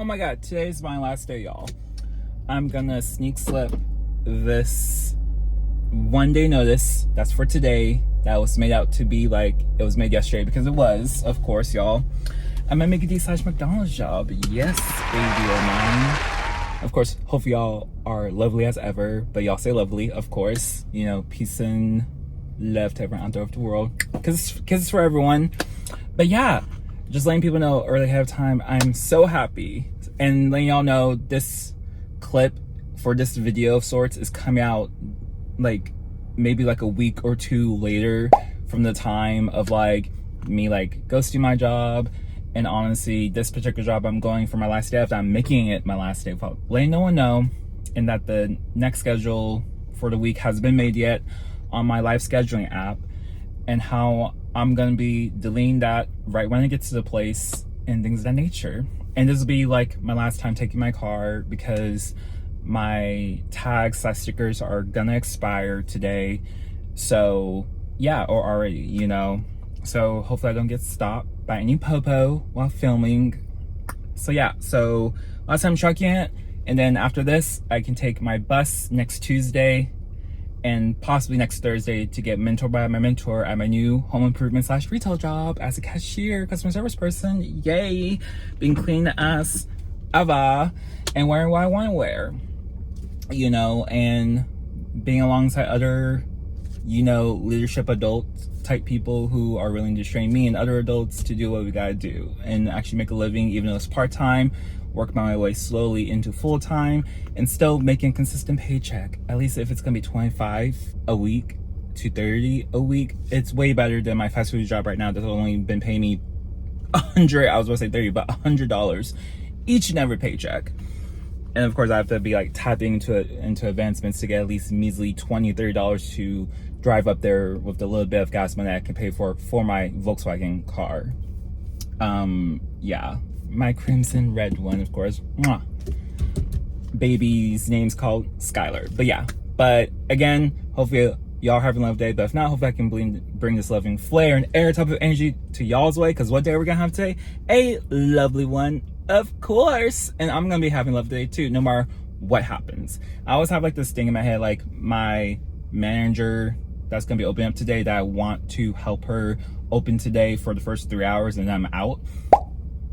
my god, today's my last day, y'all. I'm gonna sneak slip this 1 day notice that's for today that was made out to be like it was made yesterday, because it was, of course, y'all. I'm gonna make a D/McDonald's job. Yes, baby or mine. Of course, hope y'all are lovely as ever, but y'all stay lovely, of course. You know, peace and love to everyone out there of the world. Kisses for everyone. But yeah, just letting people know early ahead of time, I'm so happy. And letting y'all know this clip for this video of sorts is coming out like maybe like a week or two later from the time of like me like ghosting my job. And honestly, this particular job I'm going for my last day after, I'm making it my last day without letting no one know, and that the next schedule for the week hasn't been made yet on my live scheduling app, and how I'm gonna be deleting that right when it gets to the place and things of that nature. And this will be like my last time taking my car, because my tags / stickers are gonna expire today. So yeah, or already, you know. So hopefully I don't get stopped by any popo while filming. So yeah, so last time trucking it, and then after this I can take my bus next Tuesday and possibly next Thursday to get mentored by my mentor at my new home improvement / retail job as a cashier, customer service person. Yay! Being clean as ever and wearing what I want to wear, you know, and being alongside other, you know, leadership adult type people who are willing to train me and other adults to do what we gotta do and actually make a living, even though it's part-time, work my way slowly into full-time, and still making a consistent paycheck. At least if it's gonna be 25 a week to 30 a week, it's way better than my fast food job right now that's only been paying me $100 each and every paycheck. And of course I have to be like tapping into advancements to get at least measly $20, $30 to drive up there with the little bit of gas money I can pay for my Volkswagen car. Yeah, my crimson red one, of course. Mwah. Baby's name's called Skylar. But yeah, but again, hopefully y'all having a lovely day. But if not, hopefully I can bring this loving flair and air type of energy to y'all's way, because what day are we gonna have today? A lovely one, of course. And I'm gonna be having a lovely day too, no matter what happens. I always have like this thing in my head, like my manager that's gonna be opening up today, that I want to help her open today for the first 3 hours and then I'm out.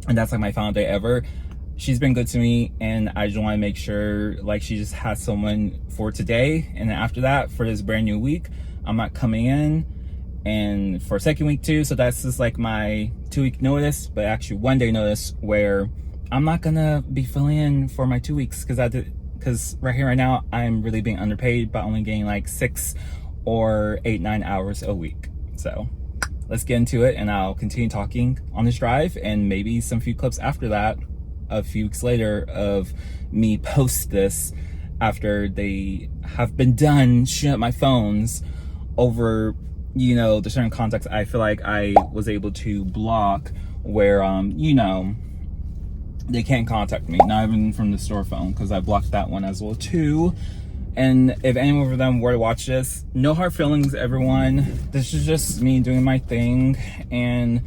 And that's like my final day ever. She's been good to me, and I just want to make sure like she just has someone for today, and then after that, for this brand new week, I'm not coming in, and for a second week too. So that's just like my 2-week notice, but actually 1 day notice, where I'm not gonna be filling in for my 2 weeks, because right here right now I'm really being underpaid by only getting like 6 or 8, 9 hours a week. So let's get into it, and I'll continue talking on this drive, and maybe some few clips after that a few weeks later of me post this after they have been done shooting up my phones over, you know, the certain contacts I feel like I was able to block, where you know, they can't contact me, not even from the store phone, because I blocked that one as well too. And if anyone of them were to watch this, no hard feelings, everyone. This is just me doing my thing. And,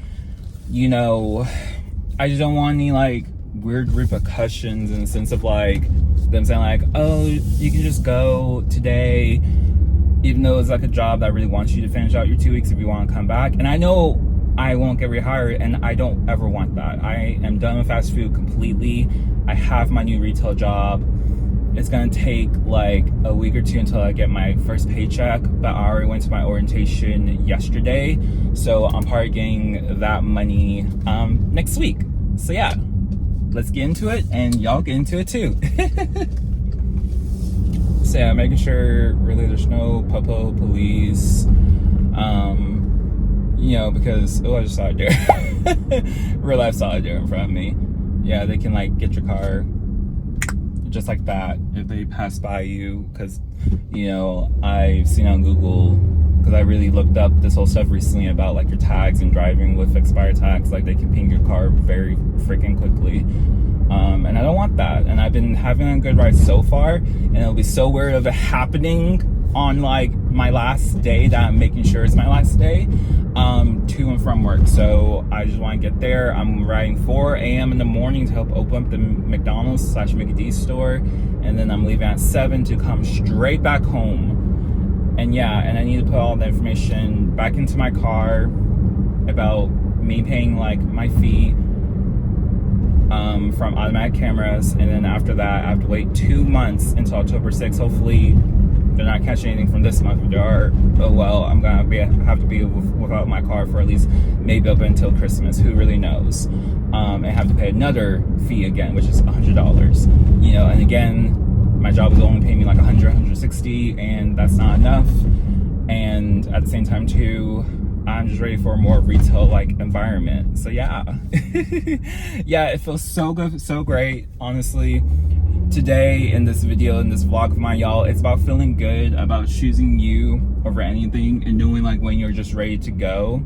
you know, I just don't want any, like, weird repercussions in the sense of, like, them saying, like, oh, you can just go today, even though it's, like, a job that really wants you to finish out your 2 weeks if you want to come back. And I know I won't get rehired, and I don't ever want that. I am done with fast food completely. I have my new retail job. It's gonna take like a week or two until I get my first paycheck, but I already went to my orientation yesterday, so I'm probably getting that money next week. So yeah, let's get into it, and y'all get into it too. So yeah, making sure really there's no popo police, you know, because I just saw it there. Real life saw it there in front of me. Yeah, they can like get your car just like that if they pass by you, because, you know, I've seen on Google, because I really looked up this whole stuff recently about like your tags and driving with expired tags, like they can ping your car very freaking quickly, and I don't want that. And I've been having a good ride so far, and it'll be so weird of it happening on like my last day that I'm making sure it's my last day, to and from work. So I just want to get there. I'm riding 4 a.m. in the morning to help open up the McDonald's / Mickey D's store, and then I'm leaving at 7 to come straight back home. And yeah, and I need to put all the information back into my car about me paying like my fee from automatic cameras, and then after that I have to wait 2 months until October 6th. Hopefully they're not catching anything from this month. If they are, oh well, I'm gonna have to be without my car for at least maybe up until Christmas. Who really knows? And have to pay another fee again, which is $100. You know, and again, my job is only paying me like 160, and that's not enough. And at the same time too, I'm just ready for a more retail-like environment. So yeah. Yeah, it feels so good, so great, honestly. Today, in this video, in this vlog of mine, y'all, it's about feeling good, about choosing you over anything, and knowing like when you're just ready to go.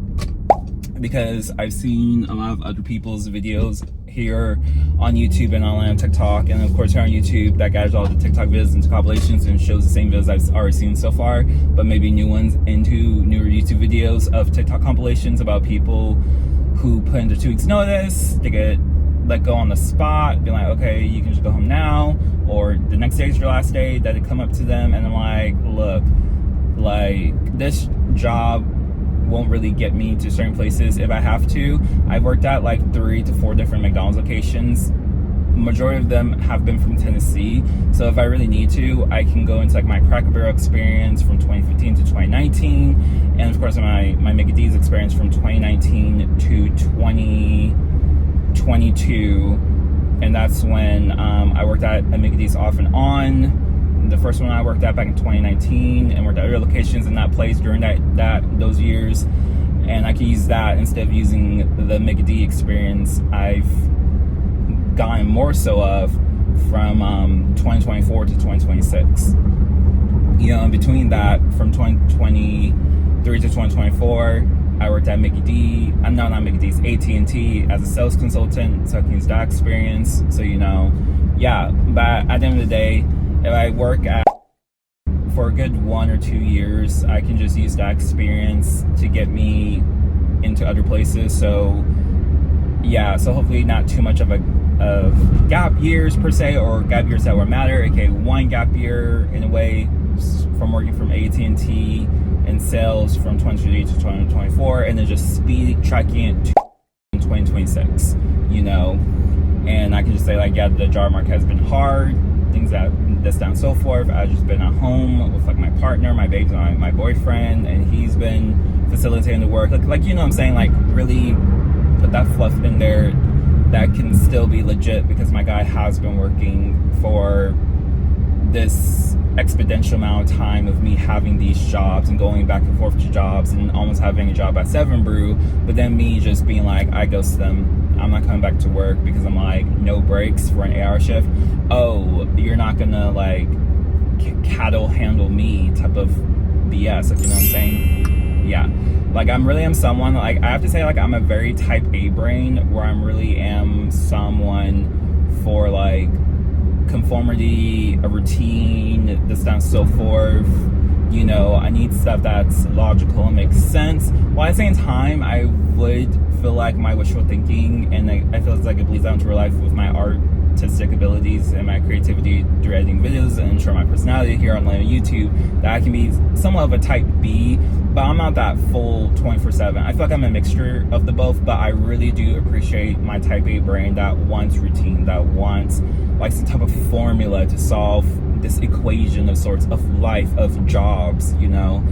Because I've seen a lot of other people's videos here on YouTube and online on TikTok, and of course here on YouTube that gathers all the TikTok videos into compilations and shows the same videos I've already seen so far, but maybe new ones into newer YouTube videos of TikTok compilations about people who put in their 2 weeks notice, they get let go on the spot, be like, okay, you can just go home now, or the next day is your last day, that it come up to them, and I'm like, look, like this job won't really get me to certain places if I have to. I've worked at like 3 to 4 different McDonald's locations. Majority of them have been from Tennessee, so if I really need to, I can go into like my Cracker Barrel experience from 2015 to 2019, and of course my Mickey D's experience from 2019 to 2022, and that's when I worked at a Mickey D's off and on. The first one I worked at back in 2019, and worked at other locations in that place during those years, and I can use that instead of using the Mickey D experience I've gotten more so of from 2024 to 2026. You know, in between that, from 2023 to 2024, I worked at Mickey D. I'm not Mickey D's, AT&T as a sales consultant, so I can use that experience. So you know, yeah. But at the end of the day, if I work at for a good 1 or 2 years, I can just use that experience to get me into other places. So yeah, so hopefully not too much of gap years per se, or gap years that will matter. Okay, 1 gap year in a way from working from AT&T in sales from 2023 to 2024, and then just speed tracking it to 2026, you know. And I can just say like, yeah, the job market has been hard, things that this down so forth. I've just been at home with like my partner, my baby, my boyfriend, and he's been facilitating the work, like you know what I'm saying, like really put that fluff in there that can still be legit, because my guy has been working for this exponential amount of time of me having these jobs and going back and forth to jobs and almost having a job at 7 Brew, but then me just being like, I ghost them. I'm not coming back to work because I'm like, no breaks for an 8-hour shift. Oh, you're not gonna like cattle handle me type of BS, like, you know what I'm saying? Yeah, like I am someone, like I have to say, like I'm a very type A brain, where I'm really am someone for like conformity, a routine, this, that, and so forth. You know, I need stuff that's logical and makes sense. While at the same time, I would feel like my wishful thinking, and I feel like it bleeds out into real life with my artistic abilities and my creativity through editing videos and showing my personality here on YouTube, that I can be somewhat of a type B, but I'm not that full 24/7. I feel like I'm a mixture of the both, but I really do appreciate my type A brain that wants routine, that wants like some type of formula to solve this equation of sorts of life, of jobs, you know.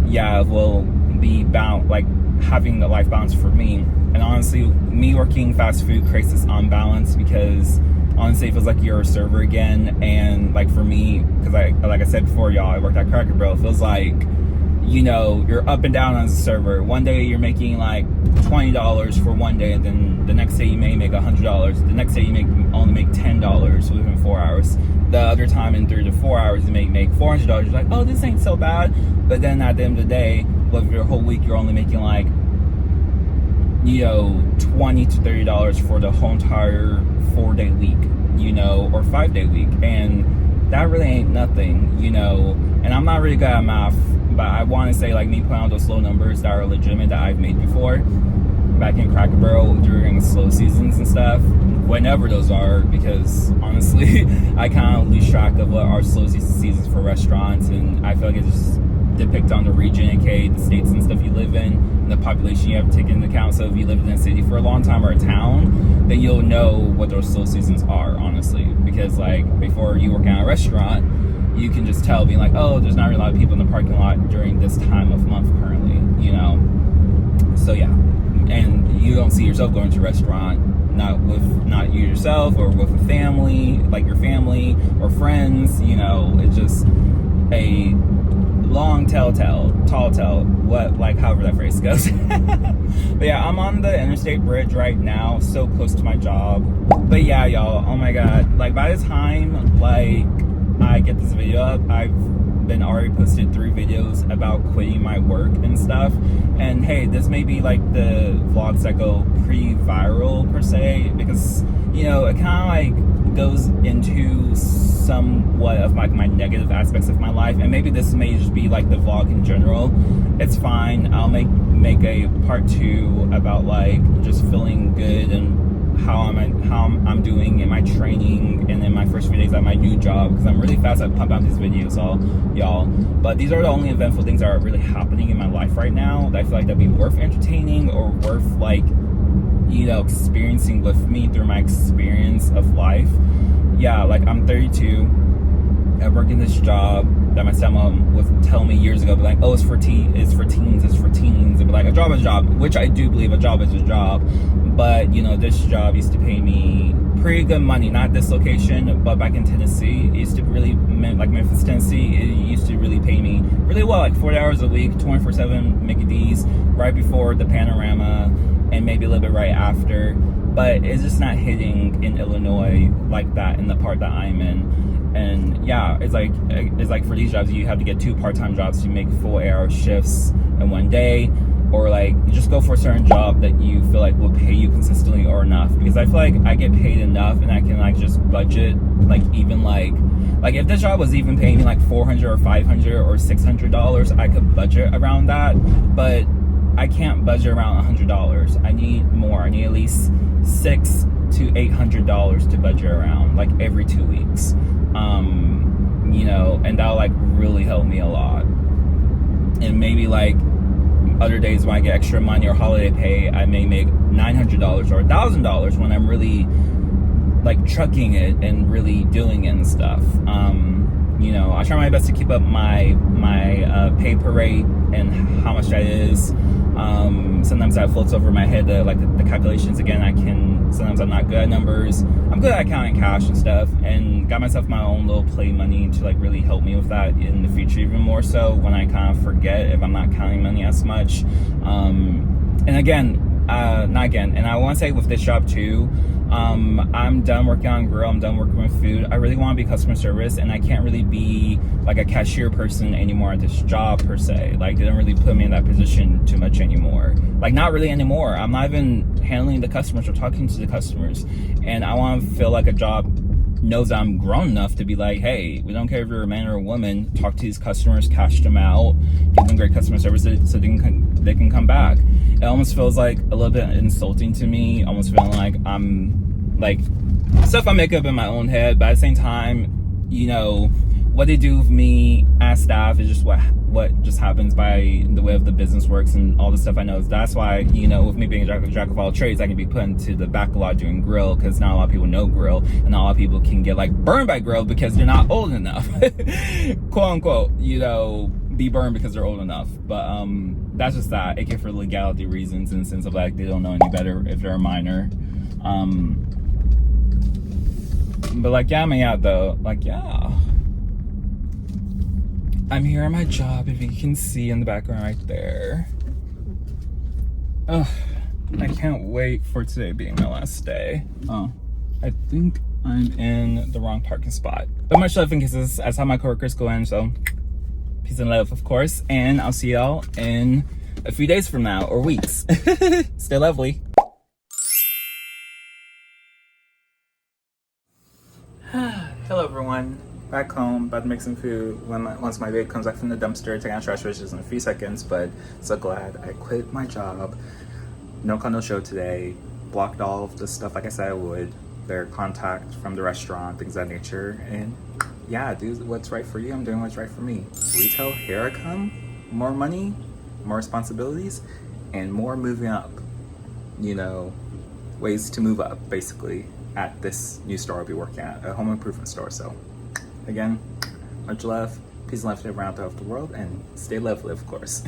Yeah, will be bound, like having the life balance for me. And honestly, me working fast food creates this unbalance, because honestly it feels like you're a server again. And like for me, because like I said before, y'all, I worked at Cracker Barrel, it feels like, you know, you're up and down as a server. One day you're making like $20 for one day, and then the next day you may make $100. The next day you only make $10 within 4 hours. The other time in 3 to 4 hours you may make $400. You're like, oh, this ain't so bad. But then at the end of the day, with your whole week, you're only making like, you know, $20 to $30 for the whole entire 4-day week, you know, or 5-day week. And that really ain't nothing, you know. And I'm not really good at math, but I want to say like me putting out those slow numbers that are legitimate that I've made before back in Cracker Barrel during slow seasons and stuff, whenever those are, because honestly I kind of lose track of what are slow seasons for restaurants, and I feel like it just depicts on the region, aka the states and stuff you live in, and the population you have to take into account. So if you live in a city for a long time or a town, then you'll know what those slow seasons are, honestly, because like before you work at a restaurant, you can just tell, being like, oh, there's not really a lot of people in the parking lot during this time of month currently, you know. So yeah, and you don't see yourself going to a restaurant not you yourself or with a family, like your family or friends, you know. It's just a long tall tale, what, like, however that phrase goes. But yeah, I'm on the interstate bridge right now, so close to my job. But yeah, y'all, oh my god, like by the time like I get this video up, I've been already posted 3 videos about quitting my work and stuff. And hey, this may be like the vlogs that go pre-viral per se, because you know it kind of like goes into somewhat of like my negative aspects of my life, and maybe this may just be like the vlog in general. It's fine. I'll make a part 2 about like just feeling good and how I'm doing in my training and in my first few days at my new job, because I'm really fast at pumping out these videos, y'all. But these are the only eventful things that are really happening in my life right now that I feel like that'd be worth entertaining or worth like, you know, experiencing with me through my experience of life. Yeah, like I'm 32. I work in this job that my stepmom would tell me years ago, but like, oh, it's for teens, but like a job is a job, which I do believe a job is a job. But you know, this job used to pay me pretty good money, not this location, but back in Tennessee, it used to really, like Memphis, Tennessee, it used to really pay me really well, like 40 hours a week, 24/7 Mickey D's, right before the panorama, and maybe a little bit right after. But it's just not hitting in Illinois like that in the part that I'm in. And yeah, it's like for these jobs, you have to get 2 part-time jobs to make full 8-hour shifts in one day, or like you just go for a certain job that you feel like will pay you consistently or enough. Because I feel like I get paid enough and I can like just budget, like even like if this job was even paying me like $400 or $500 or $600, I could budget around that. But I can't budget around $100. I need more. I need at least $600 to $800 to budget around, like every 2 weeks. You know, and that'll like really help me a lot. And maybe like other days when I get extra money or holiday pay, I may make $900 or $1,000 when I'm really like trucking it and really doing it and stuff. You know, I try my best to keep up my pay per rate and how much that is. Sometimes that floats over my head, the calculations. Again, sometimes I'm not good at numbers. I'm good at counting cash and stuff, and got myself my own little play money to like really help me with that in the future, even more so when I kind of forget if I'm not counting money as much. And I want to say with this job too, I'm done working on grill, I'm done working with food. I really want to be customer service, and I can't really be like a cashier person anymore at this job per se. Like they don't really put me in that position too much anymore. Like not really anymore. I'm not even handling the customers or talking to the customers. And I want to feel like a job knows I'm grown enough to be like, hey, we don't care if you're a man or a woman, talk to these customers, cash them out, give them great customer service so they can come back. It almost feels like a little bit insulting to me, almost feeling like I'm like stuff I make up in my own head, but at the same time, you know, what they do with me as staff is just what just happens by the way of the business works and all the stuff I know. That's why, you know, with me being a jack of all trades, I can be put into the back a lot doing grill, because not a lot of people know grill, and not a lot of people can get like burned by grill because they're not old enough, quote unquote, you know, be burned because they're old enough. But that's just that, aka for legality reasons, in the sense of like they don't know any better if they're a minor. But like, yeah, I'm here at my job, if you can see in the background right there. Ugh, I can't wait for today being my last day. Oh, I think I'm in the wrong parking spot. But much love in cases, that's how my coworkers go in, so peace and love, of course. And I'll see y'all in a few days from now, or weeks. Stay lovely. Hello everyone. back home, about to make some food once my babe comes back from the dumpster, taking out trash dishes in a few seconds. But so glad I quit my job. No call, no show today. Blocked all of the stuff like I said I would. Their contact from the restaurant, things of that nature. And yeah, do what's right for you. I'm doing what's right for me. Retail, here I come. More money, more responsibilities, and more moving up. You know, ways to move up, basically, at this new store I'll be working at, a home improvement store. So, again, much love, peace and love to everyone out there of the world, and stay lovely, of course.